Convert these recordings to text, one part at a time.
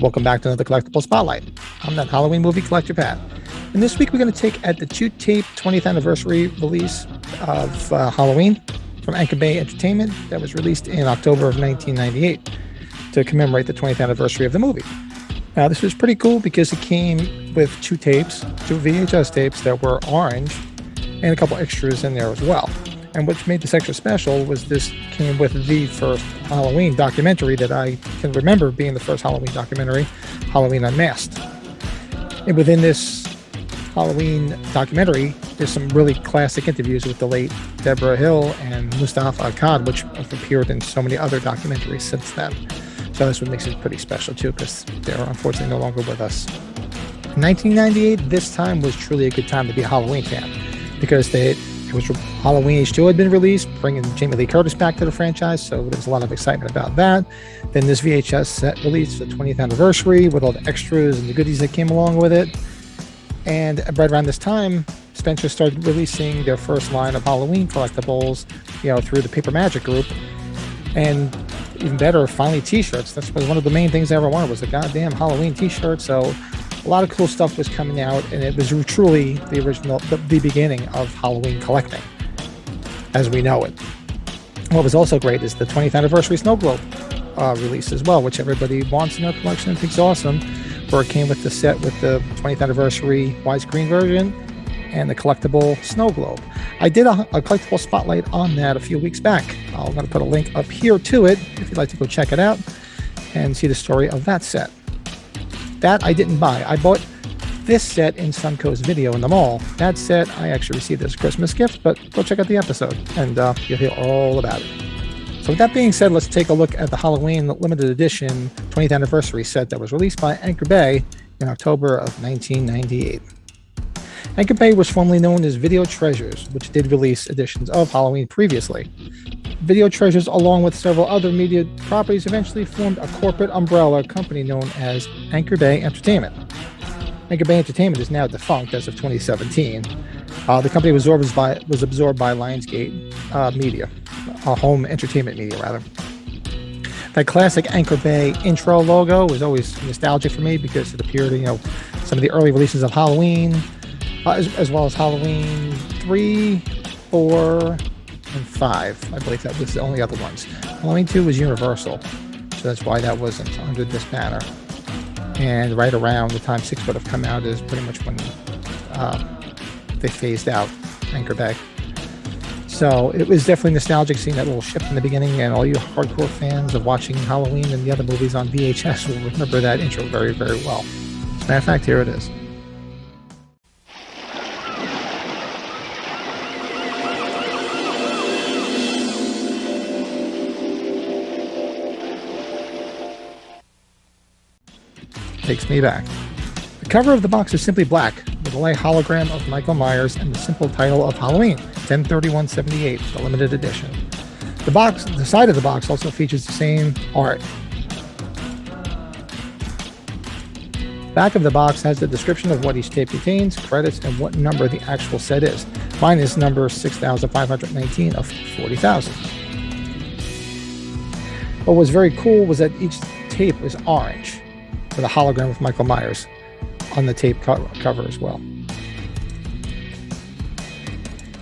Welcome back to another Collectible Spotlight. I'm that Halloween movie collector, Pat. And this week we're going to take at the Chew Tape 20th anniversary release of Halloween from Anchor Bay Entertainment that was released in October of 1998 to commemorate the 20th anniversary of the movie. Now, this was pretty cool because it came with two VHS tapes that were orange and a couple extras in there as well. And what made this extra special was this came with the first Halloween documentary that I can remember being the first Halloween documentary, Halloween Unmasked. And within this Halloween documentary, there's some really classic interviews with the late Deborah Hill and Mustafa Akkad, which have appeared in so many other documentaries since then. So that's what makes it pretty special too, because they're unfortunately no longer with us. In 1998, this time was truly a good time to be a Halloween fan, because Halloween H2 had been released, bringing Jamie Lee Curtis back to the franchise, so there's a lot of excitement about that. Then this VHS set released the 20th anniversary with all the extras and the goodies that came along with it. And right around this time, Spencer started releasing their first line of Halloween collectibles, through the Paper Magic group. And even better, finally t-shirts. That was one of the main things I ever wanted, was a goddamn Halloween t-shirt. So a lot of cool stuff was coming out, and it was truly the beginning of Halloween collecting as we know it. What was also great is the 20th anniversary Snow Globe release as well, which everybody wants in their collection and thinks awesome, where it came with the set with the 20th anniversary widescreen version and the collectible Snow Globe. I did a collectible spotlight on that a few weeks back. I'm going to put a link up here to it if you'd like to go check it out and see the story of that set. That I didn't buy. I bought this set in Suncoast Video in the mall. That set I actually received as a Christmas gift, but go check out the episode and you'll hear all about it. So with that being said, let's take a look at the Halloween limited edition 20th anniversary set that was released by Anchor Bay in October of 1998. Anchor Bay was formerly known as Video Treasures, which did release editions of Halloween previously. Video Treasures, along with several other media properties, eventually formed a corporate umbrella company known as Anchor Bay Entertainment. Anchor Bay Entertainment is now defunct as of 2017. The company was absorbed by Lionsgate Media, home entertainment media, rather. That classic Anchor Bay intro logo was always nostalgic for me because it appeared in some of the early releases of Halloween, as well as Halloween 3, 4, and 5. I believe that was the only other ones. Halloween 2 was Universal, so that's why that wasn't under this banner. And right around the time 6 would have come out is pretty much when they phased out Anchor Bay. So it was definitely nostalgic seeing that little ship in the beginning, and all you hardcore fans of watching Halloween and the other movies on VHS will remember that intro very, very well. As a matter of fact, here it is. Takes me back. The cover of the box is simply black, with a light hologram of Michael Myers and the simple title of Halloween 10/31/78, the limited edition. The side of the box also features the same art. Back of the box has the description of what each tape contains, credits, and what number the actual set is. Mine is number 6519 of 40,000. What was very cool was that each tape was orange, with a hologram of Michael Myers on the tape cover as well.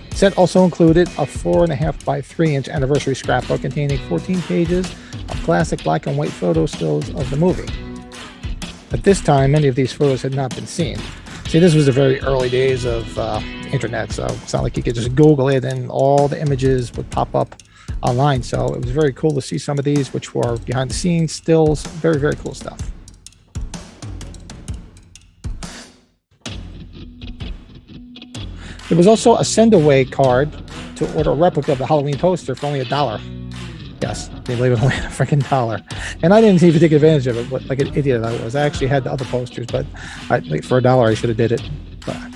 The set also included a 4.5 by 3 inch anniversary scrapbook containing 14 pages of classic black and white photo stills of the movie. At this time, many of these photos had not been seen. See, this was the very early days of internet, so it's not like you could just Google it and all the images would pop up online. So it was very cool to see some of these, which were behind the scenes stills. Very, very cool stuff. There was also a send-away card to order a replica of the Halloween poster for only $1. Yes, they believe it, only a freaking $1. And I didn't even take advantage of it, like an idiot I was. I actually had the other posters, but for $1 I should have did it. But I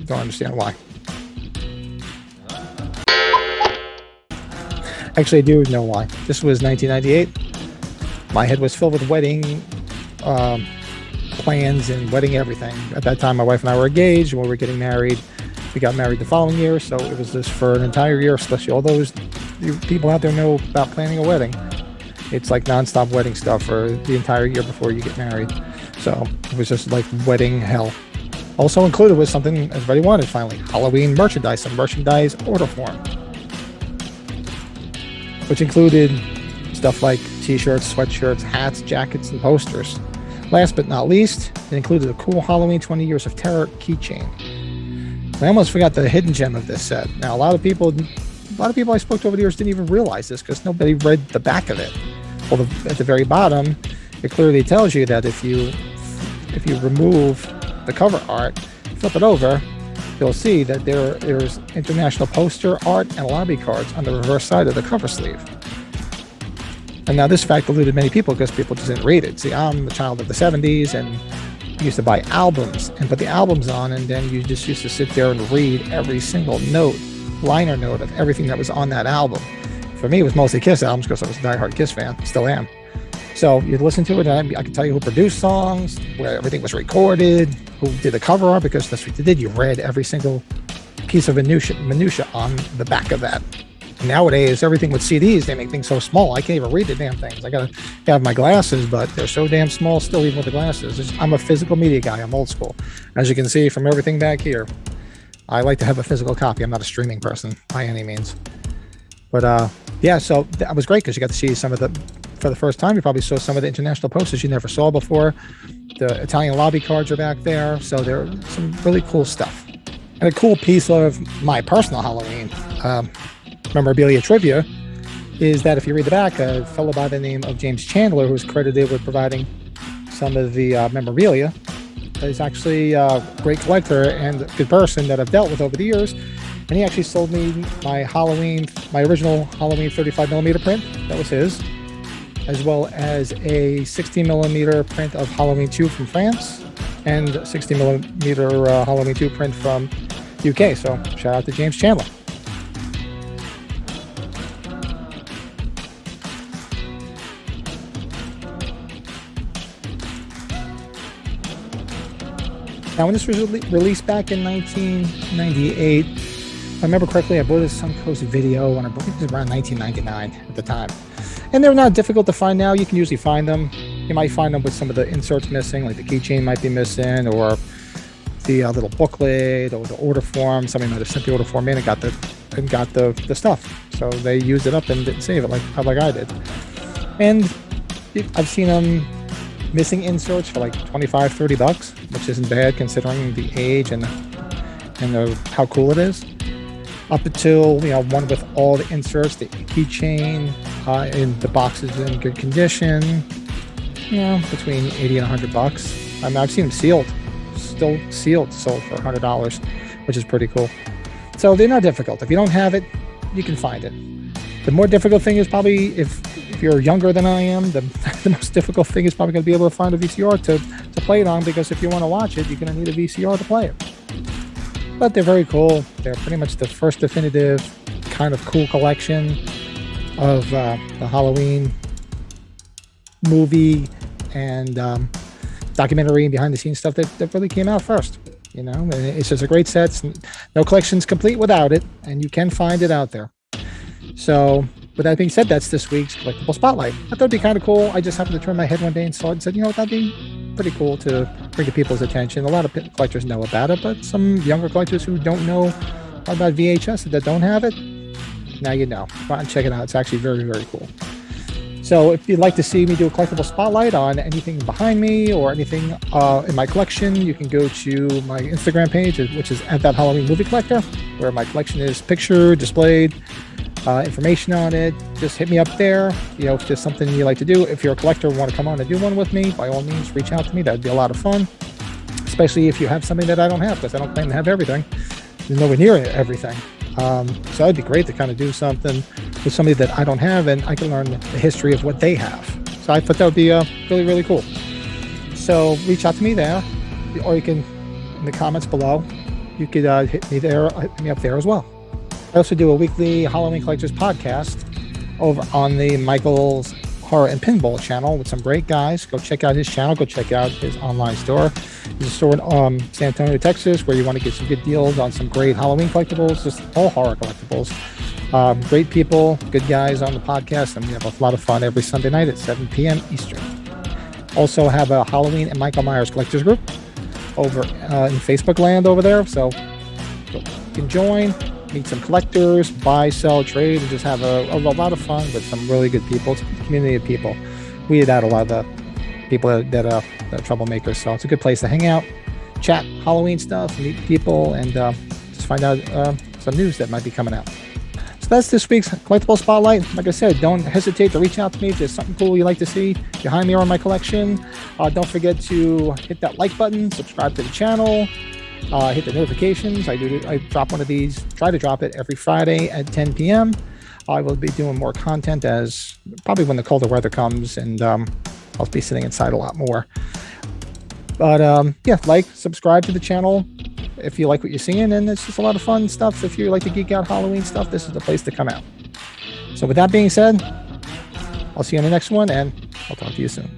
don't understand why. Actually, I do know why. This was 1998. My head was filled with wedding plans and wedding everything. At that time, my wife and I were engaged when we were getting married. We got married the following year, so it was just for an entire year, especially all those people out there know about planning a wedding. It's like nonstop wedding stuff for the entire year before you get married. So it was just like wedding hell. Also included was something everybody wanted finally, Halloween merchandise, a merchandise order form, which included stuff like t-shirts, sweatshirts, hats, jackets, and posters. Last but not least, it included a cool Halloween 20 Years of Terror keychain. I almost forgot the hidden gem of this set. Now, a lot of people I spoke to over the years didn't even realize this because nobody read the back of it. Well, at the very bottom, it clearly tells you that if you remove the cover art, flip it over, you'll see that there's international poster art and lobby cards on the reverse side of the cover sleeve. And now this fact eluded many people because people just didn't read it. See, I'm a child of the 70s and used to buy albums and put the albums on, and then you just used to sit there and read every single liner note of everything that was on that album. For me, it was mostly Kiss albums because I was a diehard Kiss fan, still am. So you'd listen to it, and I could tell you who produced songs, where everything was recorded, who did the cover art, because that's what you did. You read every single piece of minutia on the back of that. Nowadays, everything with CDs, they make things so small, I can't even read the damn things. I gotta have my glasses, but they're so damn small still, even with the glasses. I'm a physical media guy. I'm old school. As you can see from everything back here, I like to have a physical copy. I'm not a streaming person by any means. But yeah, so that was great because you got to see some of the, for the first time, you probably saw some of the international posters you never saw before. The Italian lobby cards are back there. So there are some really cool stuff. And a cool piece of my personal Halloween memorabilia trivia is that if you read the back, a fellow by the name of James Chandler, who's credited with providing some of the memorabilia, is actually a great collector and a good person that I've dealt with over the years. And he actually sold me my original Halloween 35mm print. That was his, as well as a 60mm print of Halloween 2 from France and 60mm Halloween 2 print from UK. So shout out to James Chandler. Now, when this was released back in 1998, if I remember correctly, I bought it some Coast video, and I believe it was around 1999 at the time. And they're not difficult to find now. You can usually find them. You might find them with some of the inserts missing, like the keychain might be missing, or the little booklet, or the order form. Somebody might have sent the order form in and got the stuff. So they used it up and didn't save it like I did. And I've seen them missing inserts for like $25-$30, which isn't bad considering the age and how cool it is. Up until one with all the inserts, the keychain, and the box is in good condition. Between $80 and $100. I mean, I've seen them still sealed, sold for $100, which is pretty cool. So they're not difficult. If you don't have it, you can find it. The more difficult thing is probably if you're younger than I am, the most difficult thing is probably going to be able to find a VCR to play it on, because if you want to watch it, you're going to need a VCR to play it. But they're very cool. They're pretty much the first definitive kind of cool collection of the Halloween movie and documentary and behind the scenes stuff that really came out first. And it's just a great set. No collection's complete without it, and you can find it out there. So with that being said, that's this week's Collectible Spotlight. I thought it'd be kind of cool. I just happened to turn my head one day and saw it and said, that'd be pretty cool to bring to people's attention. A lot of collectors know about it, but some younger collectors who don't know about VHS, that don't have it, now you know. Go out and check it out. It's actually very, very cool. So if you'd like to see me do a Collectible Spotlight on anything behind me or anything in my collection, you can go to my Instagram page, which is @ThatHalloweenMovieCollector, where my collection is pictured, displayed, information on it. Just hit me up there. If it's just something you like to do. If you're a collector and want to come on and do one with me, by all means, reach out to me. That would be a lot of fun, especially if you have something that I don't have, because I don't claim to have everything. There's nowhere near everything. So it'd be great to kind of do something with somebody that I don't have, and I can learn the history of what they have. So I thought that would be really, really cool. So reach out to me there, or you can, in the comments below, you could hit me up there as well. I also do a weekly Halloween Collectors podcast over on the Michael's Horror and Pinball channel with some great guys. Go check out his channel. Go check out his online store. There's a store in San Antonio, Texas, where you want to get some good deals on some great Halloween collectibles, just all horror collectibles. Great people, good guys on the podcast, and we have a lot of fun every Sunday night at 7 p.m. Eastern. Also have a Halloween and Michael Myers collectors group over in Facebook land over there. So you can join, meet some collectors, buy, sell, trade, and just have a lot of fun with some really good people. It's a good community of people. We had a lot of the people that are troublemakers. So it's a good place to hang out, chat Halloween stuff, meet people, and just find out some news that might be coming out. So that's this week's Collectible Spotlight. Like I said, don't hesitate to reach out to me if there's something cool you'd like to see behind me or in my collection. Don't forget to hit that like button, subscribe to the channel, hit the notifications. I drop one of these, try to drop it every Friday at 10 p.m. I will be doing more content as probably when the colder weather comes, and I'll be sitting inside a lot more. But yeah, like, subscribe to the channel if you like what you're seeing, and it's just a lot of fun stuff. If you like to geek out Halloween stuff, this is the place to come out. So with that being said, I'll see you on the next one, and I'll talk to you soon.